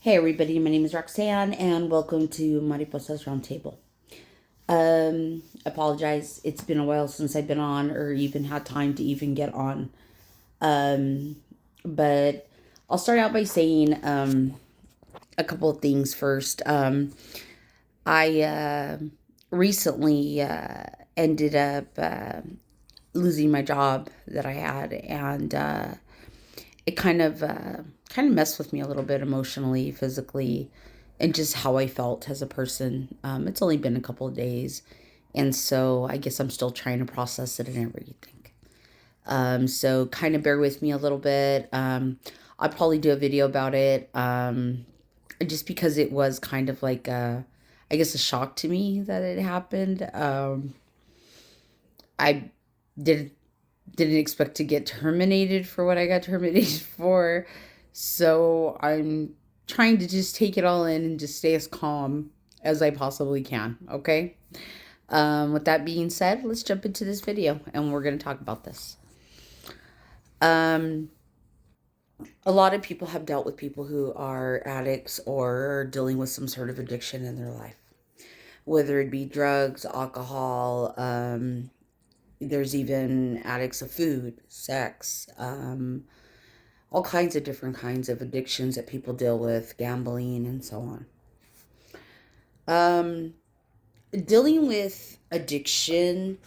Hey everybody, my name is Roxanne and welcome to Mariposa's Roundtable. Apologize, it's been a while since I've been on or even had time to even get on. But I'll start out by saying a couple of things first. I recently ended up losing my job that I had, and it kind of messed with me a little bit emotionally, physically, and just how I felt as a person. It's only been a couple of days, and so I guess I'm still trying to process it and everything. So kind of bear with me a little bit. I'll probably do a video about it, just because it was kind of like I guess a shock to me that it happened. I did didn't expect to get terminated for what I got terminated for. So I'm trying to just take it all in and just stay as calm as I possibly can. Okay. With that being said, let's jump into this video and we're going to talk about this. Um, a lot of people have dealt with people who are addicts or dealing with some sort of addiction in their life, whether it be drugs, alcohol, there's even addicts of food, sex, all kinds of different kinds of addictions that people deal with, gambling, and so on. Um, Dealing with addiction,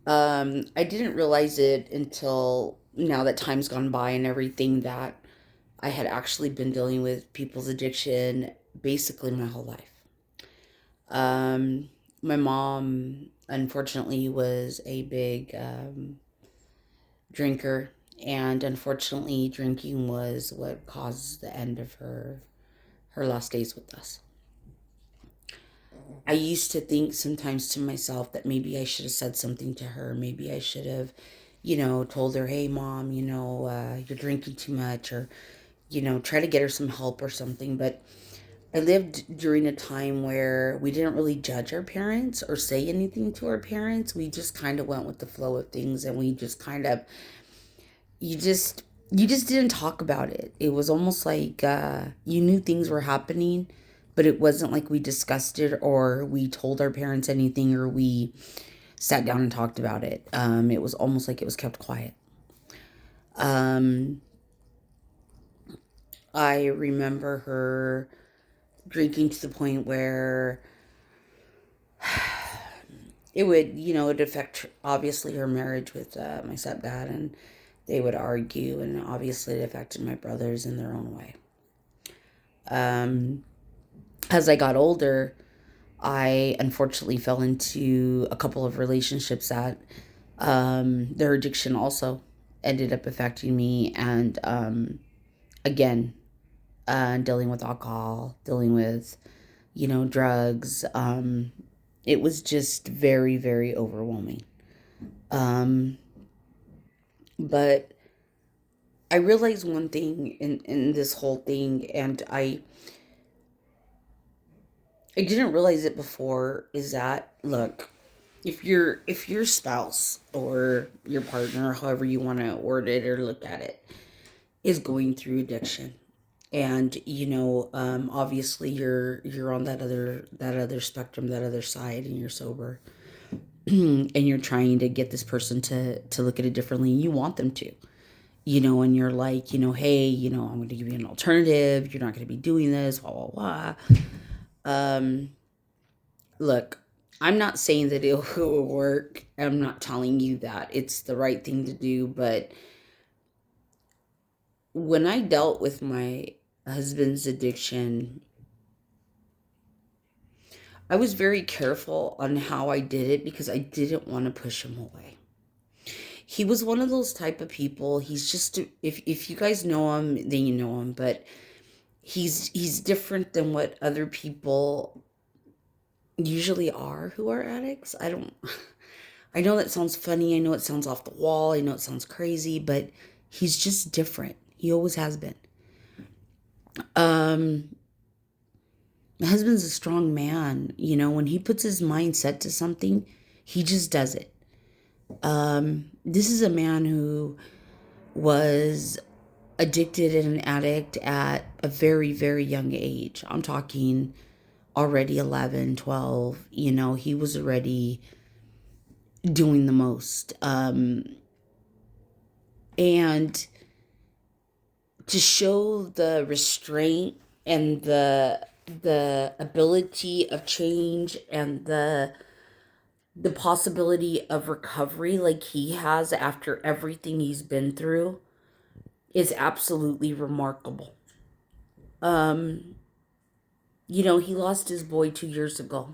I didn't realize it until now that time's gone by and everything that I had actually been dealing with people's addiction basically my whole life. My mom, unfortunately, was a big drinker, and unfortunately, drinking was what caused the end of her last days with us. I used to think sometimes to myself that maybe I should have said something to her. Maybe I should have, told her, hey, mom, you're drinking too much, or, try to get her some help or something. But I lived during a time where we didn't really judge our parents or say anything to our parents. We just kind of went with the flow of things, and we just kind of, you just, you just didn't talk about it. It was almost like you knew things were happening, but it wasn't like we discussed it or we told our parents anything or we sat down and talked about it. It was almost like it was kept quiet. Um, I remember her drinking to the point where it would, it affect obviously her marriage with my stepdad, and they would argue, and obviously it affected my brothers in their own way. Um, as I got older, I unfortunately fell into a couple of relationships that their addiction also ended up affecting me, and again, dealing with alcohol, dealing with, drugs. It was just very, very overwhelming. Um, but I realized one thing in this whole thing, and I didn't realize it before, is that, look, if your spouse or your partner, however you want to word it or look at it, is going through addiction, and obviously you're on that other spectrum, that other side, and you're sober, and you're trying to get this person to look at it differently, you want them to, and you're like, hey, I'm going to give you an alternative, you're not going to be doing this, blah blah blah. um Look, I'm not saying that it will work. I'm not telling you that it's the right thing to do, but when I dealt with my husband's addiction, I was very careful on how I did it because I didn't want to push him away. He was one of those type of people. He's just, if you guys know him, then you know him, but he's different than what other people usually are who are addicts. I don't I know that sounds funny. I know it sounds off the wall. I know it sounds crazy, but he's just different. He always has been. Um, my husband's a strong man. When he puts his mind set to something, he just does it. This is a man who was addicted and an addict at a very, very young age. I'm talking already 11, 12. You know, he was already doing the most. And to show the restraint and the ability of change and the possibility of recovery like he has after everything he's been through is absolutely remarkable. Um, you know, he lost his boy 2 years ago.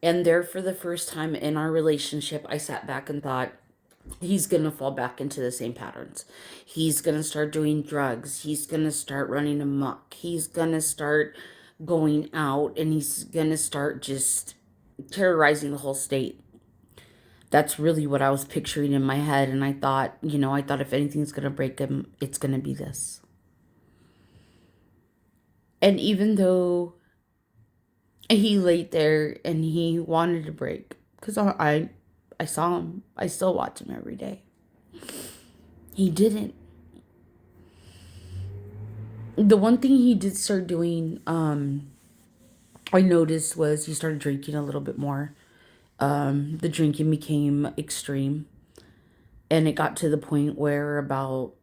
And there, for the first time in our relationship, I sat back and thought, he's going to fall back into the same patterns. He's going to start doing drugs. He's going to start running amok. He's going to start going out and he's going to start just terrorizing the whole state. That's really what I was picturing in my head. And I thought, you know, I thought if anything's going to break him, it's going to be this. And even though he laid there and he wanted to break, because I saw him, I still watch him every day. He didn't. The one thing he did start doing, I noticed was he started drinking a little bit more. The drinking became extreme, and it got to the point where about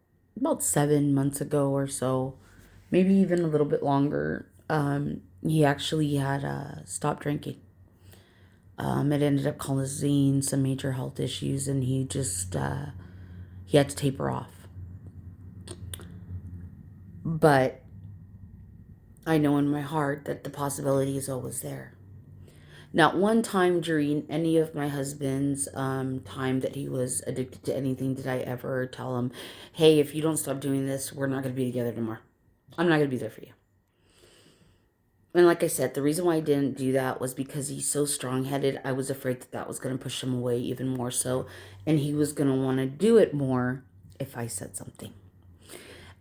7 months ago or so, maybe even a little bit longer, he actually had stopped drinking. It ended up causing some major health issues, and he had to taper off. But I know in my heart that the possibility is always there. Not one time during any of my husband's time that he was addicted to anything did I ever tell him, hey, if you don't stop doing this, we're not going to be together anymore. I'm not going to be there for you. And like I said, the reason why I didn't do that was because he's so strong headed. I was afraid that that was going to push him away even more so. And he was going to want to do it more if I said something.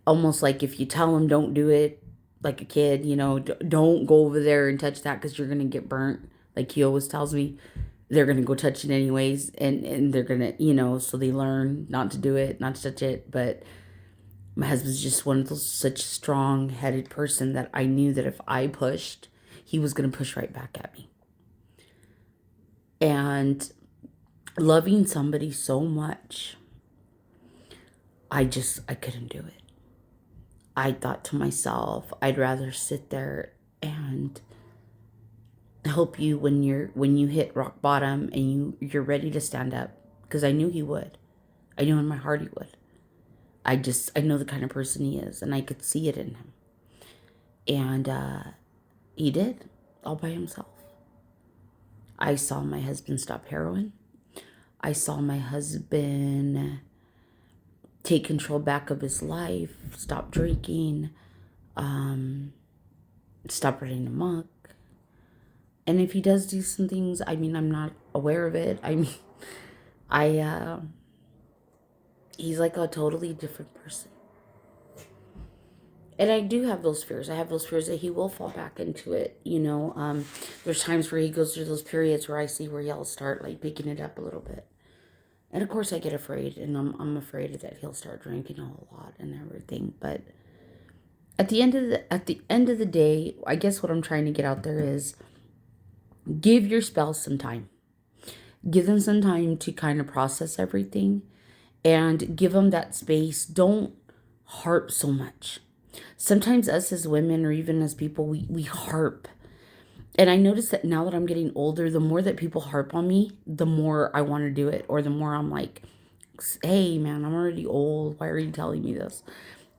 Almost like if you tell him don't do it, like a kid, you know, don't go over there and touch that because you're going to get burnt. Like he always tells me, they're going to go touch it anyways. And they're going to, you know, so they learn not to do it, not to touch it. But my husband's just one of those such strong-headed person that I knew that if I pushed, he was going to push right back at me. And loving somebody so much, I couldn't do it. I thought to myself, I'd rather sit there and help you when you hit rock bottom and you're ready to stand up, because I knew he would. I knew in my heart he would. I know the kind of person he is, and I could see it in him. And he did, all by himself. I saw my husband stop heroin. I saw my husband take control back of his life, stop drinking, stop running amok. And if he does do some things, I mean, I'm not aware of it. I mean, I he's like a totally different person. And I do have those fears. I have those fears that he will fall back into it. You know, there's times where he goes through those periods where I see where he'll start like picking it up a little bit. And of course I get afraid, and I'm afraid that he'll start drinking a whole lot and everything. But at the end of the day, I guess what I'm trying to get out there is give your spouse some time. Give them some time to kind of process everything and give them that space. Don't harp so much. Sometimes us as women or even as people, we harp. And I notice that now that I'm getting older, the more that people harp on me, the more I want to do it. Or the more I'm like, hey man, I'm already old. Why are you telling me this?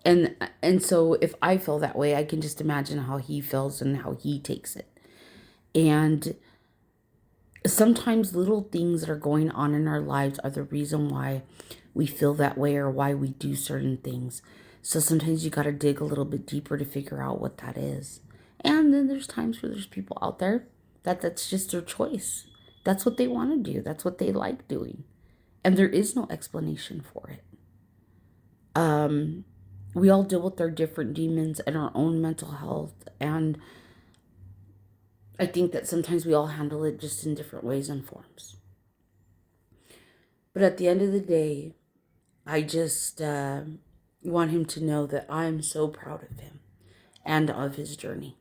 And so if I feel that way, I can just imagine how he feels and how he takes it. And sometimes little things that are going on in our lives are the reason why we feel that way or why we do certain things. So sometimes you got to dig a little bit deeper to figure out what that is. And then there's times where there's people out there that's just their choice. That's what they want to do. That's what they like doing. And there is no explanation for it. We all deal with our different demons and our own mental health. And I think that sometimes we all handle it just in different ways and forms. But at the end of the day, I just want him to know that I'm so proud of him and of his journey.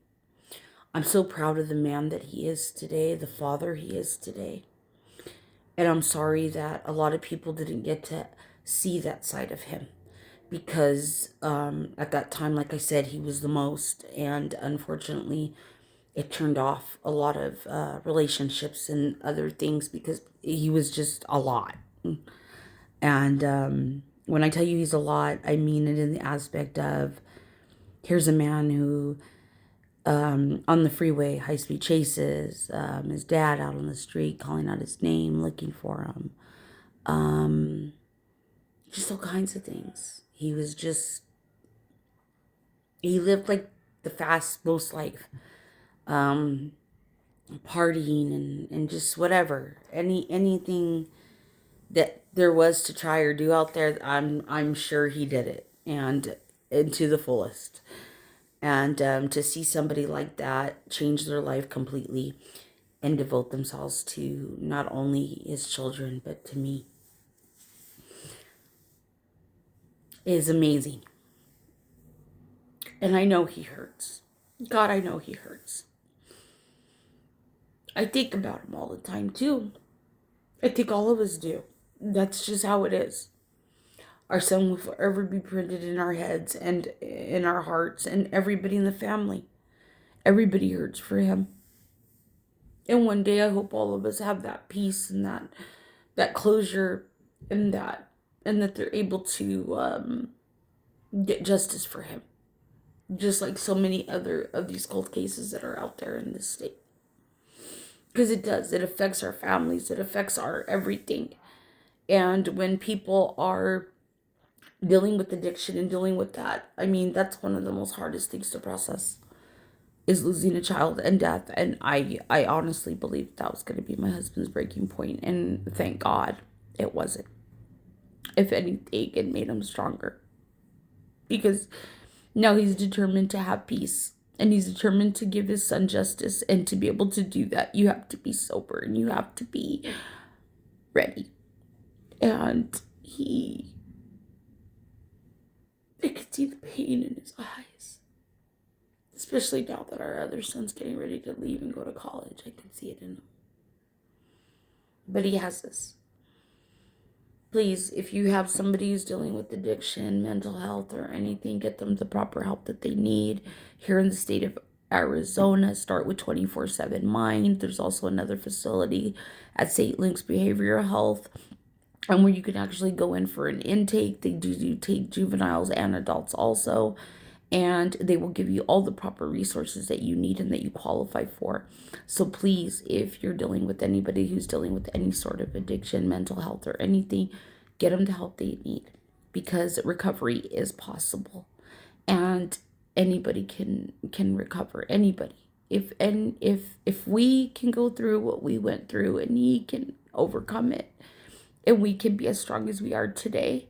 I'm so proud of the man that he is today, the father he is today. And I'm sorry that a lot of people didn't get to see that side of him because at that time, like I said, he was the most. And unfortunately, it turned off a lot of relationships and other things because he was just a lot. And when I tell you he's a lot, I mean it in the aspect of here's a man who, on the freeway, high speed chases, his dad out on the street calling out his name, looking for him. Just all kinds of things. He lived like the fast most life. Partying and just whatever. Anything that there was to try or do out there, I'm sure he did it and to the fullest. And to see somebody like that change their life completely and devote themselves to not only his children but to me is amazing. And I know he hurts. God, I know he hurts. I think about him all the time too. I think all of us do. That's just how it is. Our son will forever be printed in our heads and in our hearts, and everybody in the family. Everybody hurts for him. And one day I hope all of us have that peace and that closure and that they're able to get justice for him. Just like so many other of these cold cases that are out there in this state. Because it does. It affects our families. It affects our everything. And when people are dealing with addiction and dealing with that, I mean, that's one of the most hardest things to process is losing a child and death. And I honestly believed that was going to be my husband's breaking point. And thank God it wasn't. If anything, it made him stronger. Because now he's determined to have peace. And he's determined to give his son justice. And to be able to do that, you have to be sober and you have to be ready. And I could see the pain in his eyes. Especially now that our other son's getting ready to leave and go to college. I can see it in him. But he has this. Please, if you have somebody who's dealing with addiction, mental health, or anything, get them the proper help that they need. Here in the state of Arizona, start with 24/7 Mind. There's also another facility at St. Luke's Behavioral Health, and where you can actually go in for an intake. They do take juveniles and adults also, and they will give you all the proper resources that you need and that you qualify for. So please, if you're dealing with anybody who's dealing with any sort of addiction, mental health, or anything, get them the help they need, because recovery is possible, and anybody can recover. Anybody. If we can go through what we went through and he can overcome it, and we can be as strong as we are today,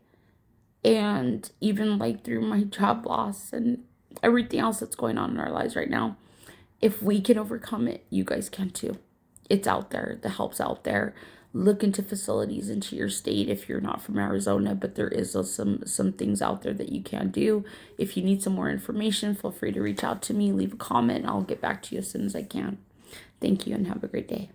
and even like through my job loss and everything else that's going on in our lives right now, if we can overcome it, you guys can too. It's out there. The help's out there. Look into facilities into your state if you're not from Arizona, but there is some things out there that you can do. If you need some more information, feel free to reach out to me, leave a comment, and I'll get back to you as soon as I can. Thank you and have a great day.